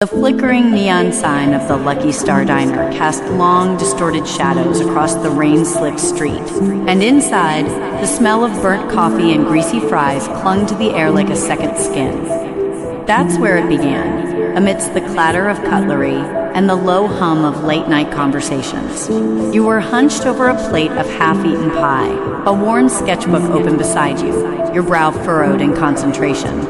The flickering neon sign of the Lucky Star Diner cast long, distorted shadows across the rain-slicked street, and inside, the smell of burnt coffee and greasy fries clung to the air like a second skin. That's where it began, amidst the clatter of cutlery and the low hum of late-night conversations. You were hunched over a plate of half-eaten pie, a worn sketchbook open beside you, your brow furrowed in concentration.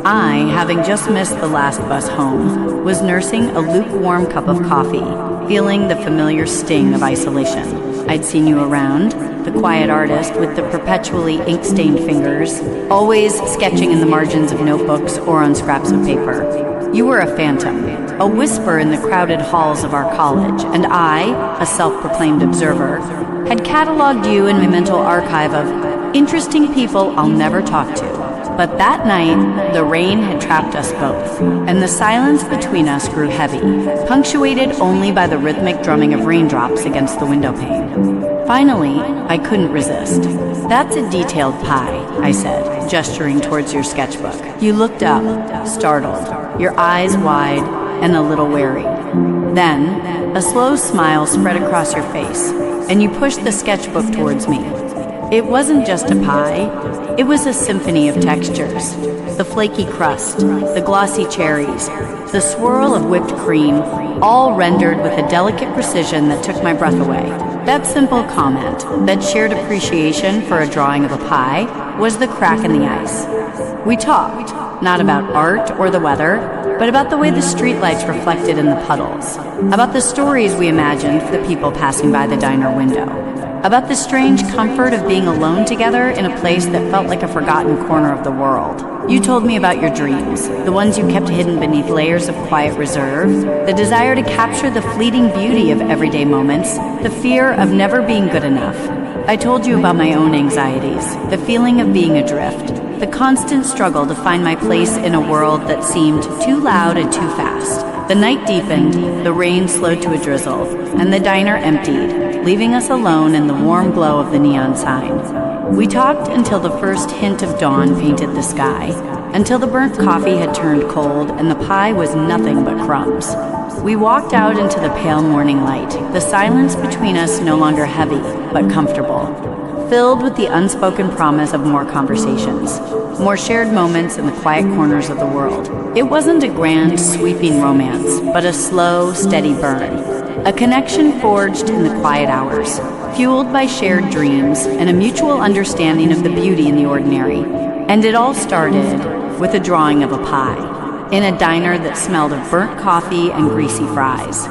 I, having just missed the last bus home, was nursing a lukewarm cup of coffee, feeling the familiar sting of isolation. I'd seen you around, the quiet artist with the perpetually ink-stained fingers, always sketching in the margins of notebooks or on scraps of paper. You were a phantom, a whisper in the crowded halls of our college, and I, a self-proclaimed observer, had cataloged you in my mental archive of interesting people I'll never talk to. But that night, the rain had trapped us both, and the silence between us grew heavy, punctuated only by the rhythmic drumming of raindrops against the window pane. Finally, I couldn't resist. "That's a detailed pie," I said, gesturing towards your sketchbook. You looked up, startled, your eyes wide and a little wary. Then, a slow smile spread across your face, and you pushed the sketchbook towards me. It wasn't just a pie, it was a symphony of textures. The flaky crust, the glossy cherries, the swirl of whipped cream, all rendered with a delicate precision that took my breath away. That simple comment, that shared appreciation for a drawing of a pie, was the crack in the ice. We talked, not about art or the weather, but about the way the streetlights reflected in the puddles, about the stories we imagined for the people passing by the diner window, about the strange comfort of being alone together in a place that felt like a forgotten corner of the world. You told me about your dreams, the ones you kept hidden beneath layers of quiet reserve, the desire to capture the fleeting beauty of everyday moments, the fear of never being good enough. I told you about my own anxieties, the feeling of being adrift, the constant struggle to find my place in a world that seemed too loud and too fast. The night deepened, the rain slowed to a drizzle, and the diner emptied, leaving us alone in the warm glow of the neon sign. We talked until the first hint of dawn painted the sky, until the burnt coffee had turned cold and the pie was nothing but crumbs. We walked out into the pale morning light, the silence between us no longer heavy, but comfortable, filled with the unspoken promise of more conversations, more shared moments in the quiet corners of the world. It wasn't a grand, sweeping romance, but a slow, steady burn. A connection forged in the quiet hours, fueled by shared dreams and a mutual understanding of the beauty in the ordinary. And it all started with a drawing of a pie, in a diner that smelled of burnt coffee and greasy fries.